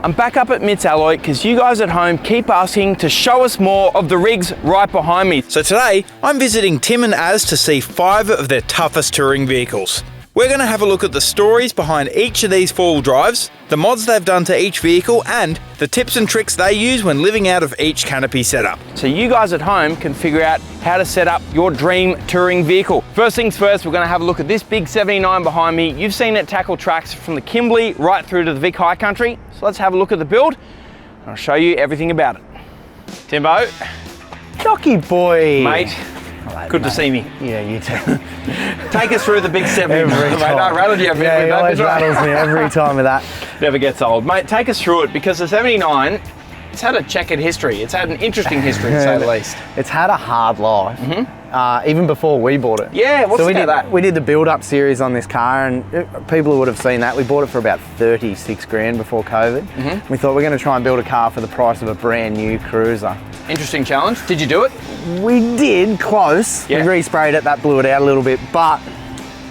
I'm back up at Mitts Alloy because you guys at home keep asking to show us more of the rigs right behind me. So today, I'm visiting Tim and Az to see 5 of their toughest touring vehicles. We're going to have a look at the stories behind each of these 4-wheel drives, the mods they've done to each vehicle, and the tips and tricks they use when living out of each canopy setup. So you guys at home can figure out how to set up your dream touring vehicle. First things first, we're going to have a look at this big 79 behind me. You've seen it tackle tracks from the Kimberley right through to the Vic High Country. So let's have a look at the build and I'll show you everything about it. Timbo. Jockey boy. Mate. Good to see me. Yeah, you too. Take us through the big 79. Every Mate, time. I rattled you a bit Yeah, with he that. always rattles me every time with that. Never gets old. Mate, take us through it because the 79, it's had a checkered history. It's had an interesting history, to say the least. It's had a hard life, even before we bought it. Yeah, what's that? We did the build-up series on this car, and people would have seen that. We bought it for about 36 grand before COVID. We thought we're going to try and build a car for the price of a brand new Cruiser. Interesting challenge. Did you do it? We did, close. Yeah. We resprayed it, that blew it out a little bit, but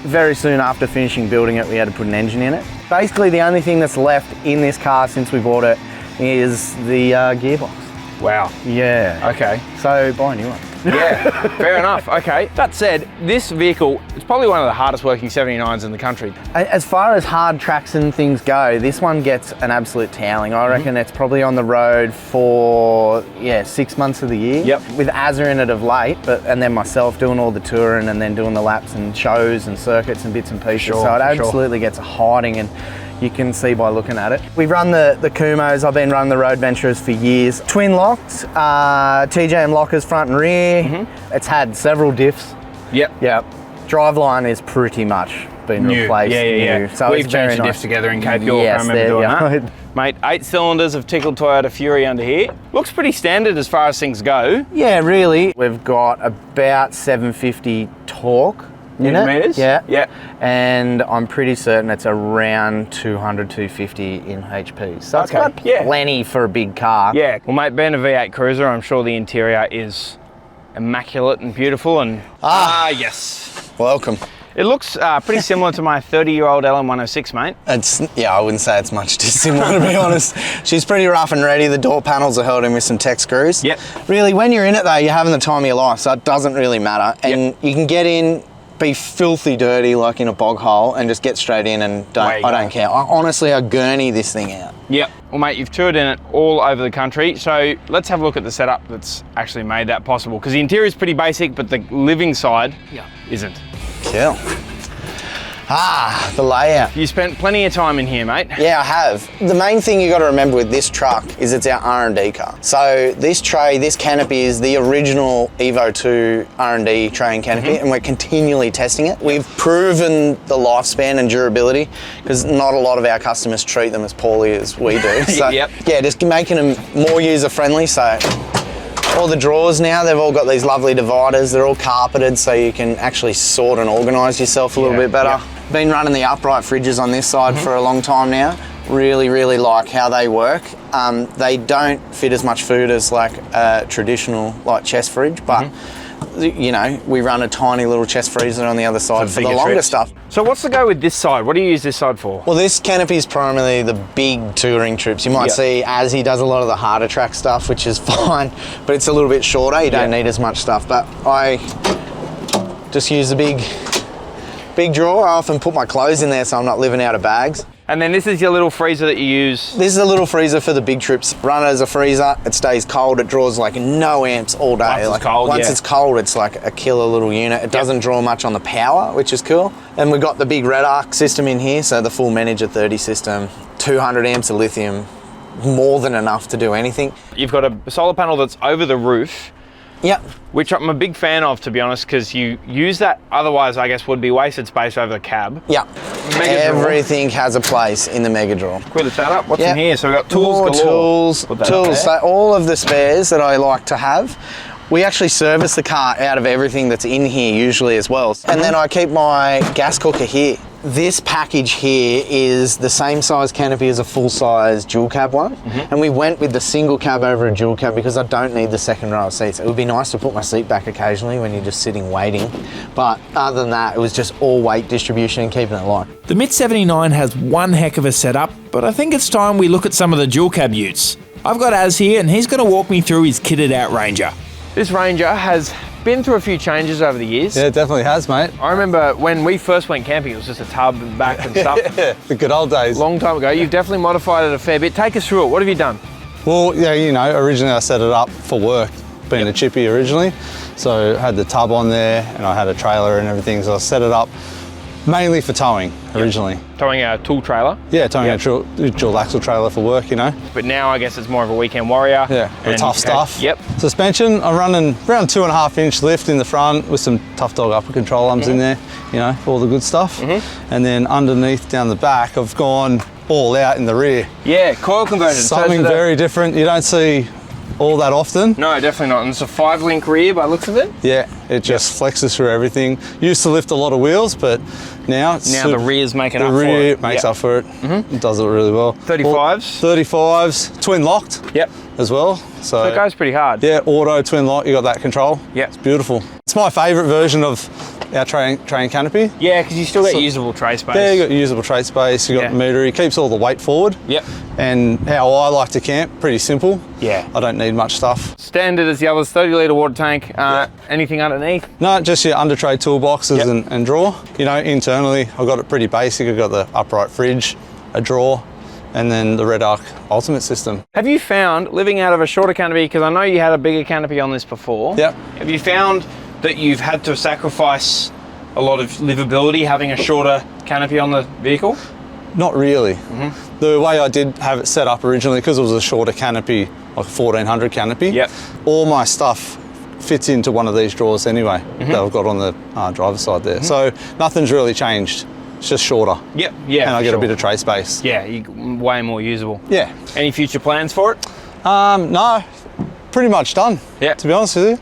very soon after finishing building it, we had to put an engine in it. Basically, the only thing that's left in this car since we bought it is the gearbox. Wow. Yeah. Okay. So buy a new one. Yeah, fair enough. Okay. That said, this vehicle is probably one of the hardest working 79s in the country. As far as hard tracks and things go, this one gets an absolute toweling. I reckon it's probably on the road for 6 months of the year. Yep. With Azza in it of late, and then myself doing all the touring and then doing the laps and shows and circuits and bits and pieces. Sure, so it for sure. absolutely gets a hiding, and you can see by looking at it. We've run the Kumos. I've been running the Road Venturers for years. Twin locked, TJM lockers front and rear. It's had several diffs. Yep. Yep. Driveline is pretty much been New. replaced. Yeah. New. So We've it's very changed the nice. diffs together in Cape York. Yes, I remember there doing you that. go. Mate, 8 cylinders of tickled Toyota Fury under here. Looks pretty standard as far as things go. Yeah, really. We've got about 750 torque in it. Newton-meters? Yeah. Yeah. And I'm pretty certain it's around 200, 250 in HP. So it's Okay, got yeah. plenty for a big car. Yeah. Well, mate, being a V8 Cruiser, I'm sure the interior is immaculate and beautiful and... yes. Welcome. It looks pretty similar to my 30-year-old LM106, mate. I wouldn't say it's much dissimilar to be honest. She's pretty rough and ready. The door panels are held in with some tech screws. Yep. Really, when you're in it though, you're having the time of your life, so it doesn't really matter. And you can get in, be filthy dirty like in a bog hole, and just get straight in and Way you I go. don't care. Honestly, I gurney this thing out. Yep. Well, mate, you've toured in it all over the country, so let's have a look at the setup that's actually made that possible. Because the interior is pretty basic, but the living side isn't. Cool. The layout. You spent plenty of time in here, mate. Yeah, I have. The main thing you got to remember with this truck is it's our R&D car. So this tray, this canopy is the original Evo 2 R&D tray and canopy, and we're continually testing it. We've proven the lifespan and durability because not a lot of our customers treat them as poorly as we do. So Yep. yeah, just making them more user-friendly. So all the drawers now, they've all got these lovely dividers. They're all carpeted so you can actually sort and organise yourself a little bit better. Been running the upright fridges on this side for a long time now. Really, really like how they work. They don't fit as much food as like a traditional like chest fridge, but you know, we run a tiny little chest freezer on the other side for the bigger longer trips. stuff. So what's the go with this side? What do you use this side for? Well, this canopy is primarily the big touring trips. You might see as he does a lot of the harder track stuff, which is fine, but it's a little bit shorter. You don't need as much stuff, but I just use the big drawer. I often put my clothes in there so I'm not living out of bags. And then this is your little freezer that you use. This is a little freezer for the big trips. Run it as a freezer, it stays cold, it draws like no amps all day. Once it's cold, it's like a killer little unit. It doesn't draw much on the power, which is cool. And we've got the big Red Arc system in here, so the full Manager 30 system, 200 amps of lithium, more than enough to do anything. You've got a solar panel that's over the roof, Yep. which I'm a big fan of, to be honest, because you use that, otherwise I guess would be wasted space over the cab. Yep. Mega drawer. Everything has a place in the Mega Drawer. Quick the setup. What's Yep. in here? So we've got tools More galore. Put that up tools. there. So all of the spares that I like to have, we actually service the car out of everything that's in here usually as well. And then I keep my gas cooker here. This package here is the same size canopy as a full-size dual cab one, and we went with the single cab over a dual cab because I don't need the second row of seats. It would be nice to put my seat back occasionally when you're just sitting waiting, but other than that, it was just all weight distribution and keeping it light. The MIT 79 has one heck of a setup, but I think it's time we look at some of the dual cab utes. I've got Az here and he's going to walk me through his kitted out Ranger. This Ranger has been through a few changes over the years. Yeah, it definitely has, mate. I remember when we first went camping, it was just a tub and back and stuff. Yeah, the good old days. Long time ago. You've definitely modified it a fair bit. Take us through it. What have you done? Well, yeah, you know, originally I set it up for work, being a chippy originally. So I had the tub on there and I had a trailer and everything. So I set it up mainly for towing originally. Towing a tool trailer. Yeah, towing a dual axle trailer for work, you know. But now I guess it's more of a weekend warrior. Yeah, the tough stuff. Yep. Suspension, I'm running around 2.5 inch lift in the front with some Tough Dog upper control arms in there, you know, all the good stuff. And then underneath down the back, I've gone all out in the rear. Yeah, coil conversion. Something very different. You don't see all that often. No, definitely not. And it's a 5-link rear by the looks of it. Yeah, it just flexes through everything. Used to lift a lot of wheels, but now it's the rear's making up for it. The rear makes up for it. It does it really well. 35s? 35s, twin locked Yep. as well. So it goes pretty hard. yeah, auto twin lock, you got that control. Yeah. It's beautiful. It's my favourite version of our train canopy. Yeah, because you still got usable tray space. Yeah, you got usable tray space, you got the meter, it keeps all the weight forward. Yep. And how I like to camp, pretty simple. Yeah. I don't need much stuff. Standard as the others, 30-litre water tank. Anything underneath? No, just your under tray toolboxes and drawer. You know, internally, I've got it pretty basic. I've got the upright fridge, a drawer, and then the Red Arc Ultimate system. Have you found, living out of a shorter canopy, because I know you had a bigger canopy on this before. Yep. Have you found that you've had to sacrifice a lot of livability having a shorter canopy on the vehicle? Not really. The way I did have it set up originally, because it was a shorter canopy, like a 1400 canopy, Yep. all my stuff fits into one of these drawers anyway that I've got on the driver's side there. So nothing's really changed. It's just shorter. Yep. Yeah. And I for get sure. a bit of tray space. Yeah, way more usable. Yeah. Any future plans for it? No, pretty much done. Yeah. To be honest with you.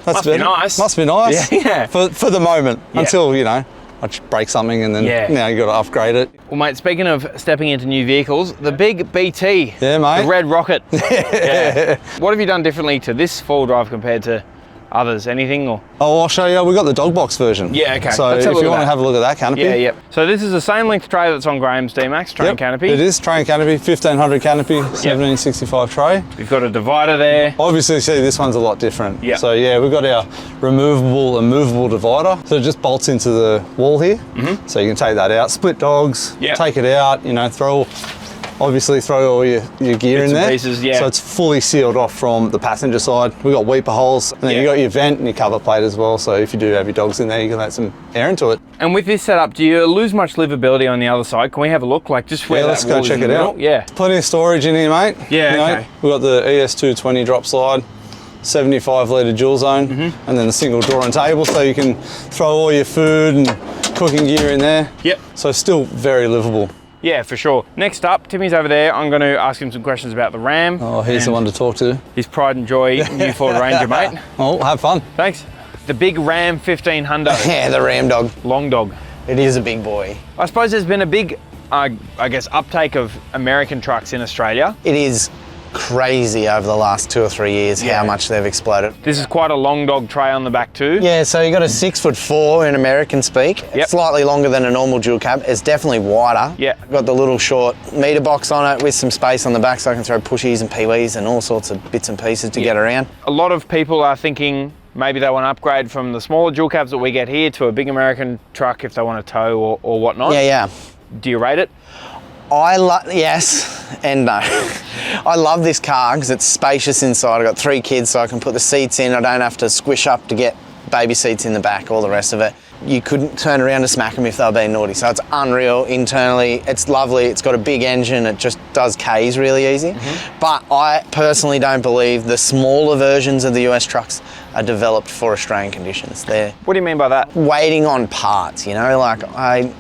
That's Must be nice. Must be nice. Yeah. For the moment, Yeah. until, you know, I just break something and then now you got to upgrade it. Well, mate, speaking of stepping into new vehicles, the big BT. Yeah, mate. The Red Rocket. Yeah. What have you done differently to this four-wheel drive compared to others? Anything or? Oh, I'll show you. We've got the dog box version. Yeah, okay. So Let's if have a look you at want to that. have a look at that canopy. Yeah, yep. So this is the same length tray that's on Graham's D-Max train canopy. It is train canopy, 1500 canopy, 1765 tray. We've got a divider there. Obviously, see, this one's a lot different. Yeah. So yeah, we've got our removable and movable divider. So it just bolts into the wall here. So you can take that out, split dogs, Yeah. take it out, you know, obviously throw all your gear Bits in and there. pieces, yeah. So it's fully sealed off from the passenger side. We've got weeper holes, and then Yeah. you got your vent and your cover plate as well. So if you do have your dogs in there, you can let some air into it. And with this setup, do you lose much livability on the other side? Can we have a look? Like just where Yeah, that let's go wall is check in the it middle? out. Yeah. Plenty of storage in here, mate. Yeah, You know, okay. We've got the ES220 drop slide, 75 litre dual zone, Mm-hmm. and then the single drawer and table, so you can throw all your food and cooking gear in there. Yep. So still very livable. Yeah, for sure. Next up, Timmy's over there. I'm going to ask him some questions about the Ram. Oh, he's the and one to talk to. His pride and joy new Ford Ranger, mate. Oh, have fun. Thanks. The big Ram 1500 Yeah, the Ram Dog. long dog. It is a big boy. I suppose there's been a big, I guess, uptake of American trucks in Australia. It is crazy over the last 2 or 3 years Yeah. how much they've exploded. This is quite a long dog tray on the back too. Yeah, so you got a 6'4" in American speak. Yep. It's slightly longer than a normal dual cab. It's definitely wider. Yeah. Got the little short meter box on it with some space on the back so I can throw pushies and peewees and all sorts of bits and pieces to get around. A lot of people are thinking maybe they want to upgrade from the smaller dual cabs that we get here to a big American truck if they want to tow or whatnot. Yeah, yeah. Do you rate it? Yes and no. I love this car because it's spacious inside. I've got 3 kids so I can put the seats in. I don't have to squish up to get baby seats in the back, all the rest of it. You couldn't turn around to smack them if they were being naughty. So it's unreal internally. It's lovely. It's got a big engine. It just does Ks really easy. But I personally don't believe the smaller versions of the US trucks are developed for Australian conditions. They're What do you mean by that? waiting on parts, you know, like I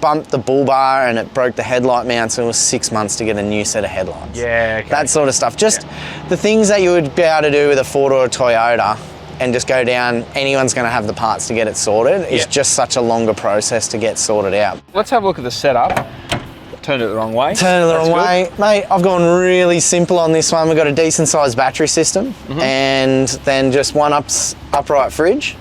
bumped the bull bar and it broke the headlight mount, so it was 6 months to get a new set of headlights. Yeah, okay. That sort of stuff. Just the things that you would be able to do with a Ford or a Toyota, and just go down, anyone's going to have the parts to get it sorted. It's just such a longer process to get sorted out. Let's have a look at the setup. Turned it the wrong way. Turn it the wrong way. Mate, I've gone really simple on this one. We've got a decent sized battery system and then just one upright fridge.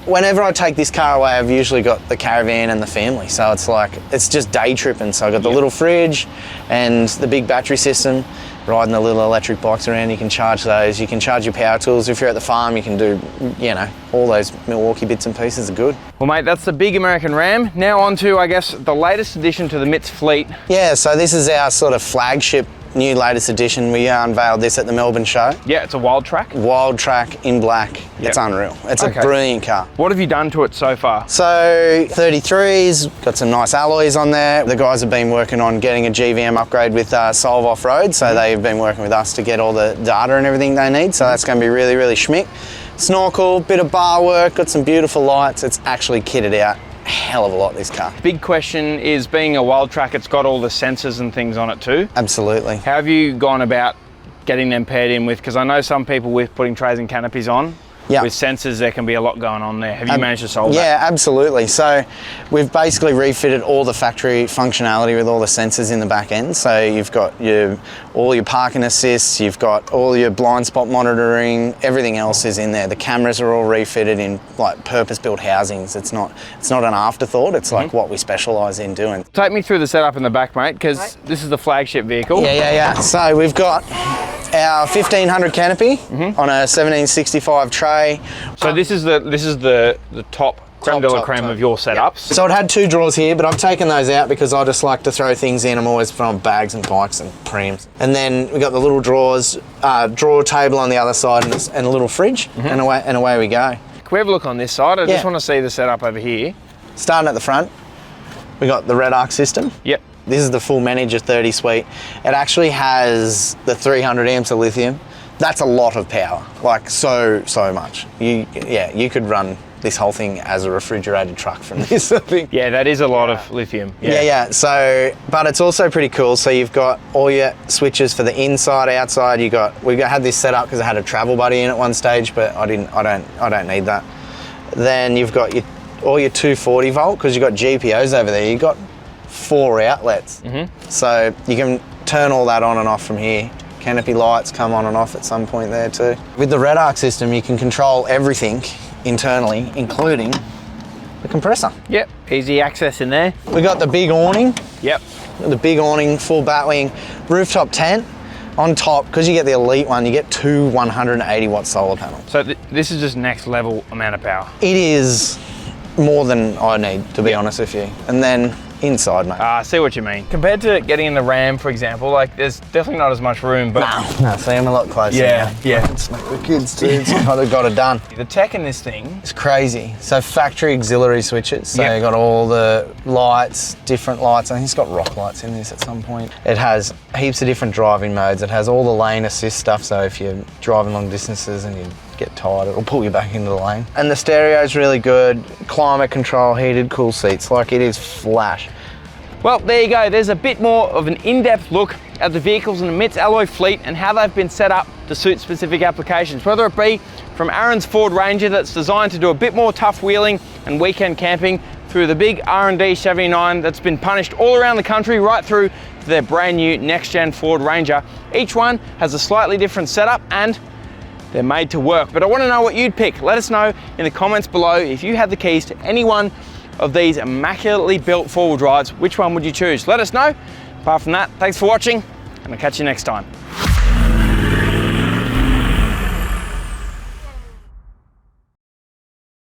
Whenever I take this car away, I've usually got the caravan and the family. So it's like, it's just day tripping. So I've got the little fridge and the big battery system, riding the little electric bikes around. You can charge those. You can charge your power tools. If you're at the farm, you can do, you know, all those Milwaukee bits and pieces are good. Well, mate, that's the big American Ram. Now on to, I guess, the latest addition to the MITS fleet. Yeah, so this is our sort of flagship new latest edition. We unveiled this at the Melbourne show. Yeah, it's a Wild Track. Wild Track in black. It's unreal. It's a brilliant car. What have you done to it so far? So 33s, got some nice alloys on there. The guys have been working on getting a GVM upgrade with Solve Off-Road, so they've been working with us to get all the data and everything they need, so that's going to be really, really schmick. Snorkel, bit of bar work, got some beautiful lights. It's actually kitted out a hell of a lot, this car. Big question is, being a Wild Track, it's got all the sensors and things on it too. Absolutely. How have you gone about getting them paired in with, because I know some people with putting trays and canopies on, with sensors, there can be a lot going on there. Have you managed to solve that? Yeah, absolutely. So we've basically refitted all the factory functionality with all the sensors in the back end. So you've got all your parking assists, you've got all your blind spot monitoring, everything else is in there. The cameras are all refitted in like purpose-built housings. It's not an afterthought, it's like what we specialise in doing. Take me through the setup in the back, mate, because this is the flagship vehicle. Yeah. So we've got our 1500 canopy on a 1765 tray. So this is the top creme de la creme of your setups. So it had two drawers here, but I've taken those out because I just like to throw things in. I'm always throwing bags and bikes and prems. And then we got the little drawers, drawer table on the other side, and a little fridge, and away we go. Can we have a look on this side? I just want to see the setup over here. Starting at the front, we got the Red Arc system. Yep. This is the full Manager 30 suite. It actually has the 300 amps of lithium. That's a lot of power, like so much. You could run this whole thing as a refrigerated truck from this thing. Yeah, that is a lot of lithium. Yeah. So, but it's also pretty cool. So you've got all your switches for the inside, outside. We had this set up because I had a travel buddy in at one stage, but I don't need that. Then you've got all your 240 volt because you've got GPOs over there. You've got 4 outlets, so you can turn all that on and off from here. Canopy lights come on and off at some point there too. With the Red Arc system, you can control everything internally, including the compressor. Yep, easy access in there. We got the big awning. Yep. The big awning, full batwing, rooftop tent. On top, because you get the Elite one, you get 2 180 watt solar panels. So this is just next level amount of power. It is more than I need, to be honest with you. And then inside, mate. I see what you mean. Compared to getting in the Ram, for example, like there's definitely not as much room, but... No, see, I'm a lot closer. Yeah. It's like the kids too, it's kind of got it done. The tech in this thing... It's crazy. So factory auxiliary switches. So you got all the lights, different lights. I think it's got rock lights in this at some point. It has heaps of different driving modes. It has all the lane assist stuff. So if you're driving long distances and you get tired, it'll pull you back into the lane. And the stereo is really good. Climate control, heated, cool seats. Like, it is flash. Well, there you go. There's a bit more of an in-depth look at the vehicles in the MITS Alloy fleet and how they've been set up to suit specific applications, whether it be from Aaron's Ford Ranger that's designed to do a bit more tough wheeling and weekend camping, through the big R&D 79 that's been punished all around the country, right through to their brand new next-gen Ford Ranger. Each one has a slightly different setup and they're made to work. But I want to know what you'd pick. Let us know in the comments below. If you had the keys to any one of these immaculately built four-wheel drives, which one would you choose? Let us know. Apart from that, thanks for watching, and I'll catch you next time.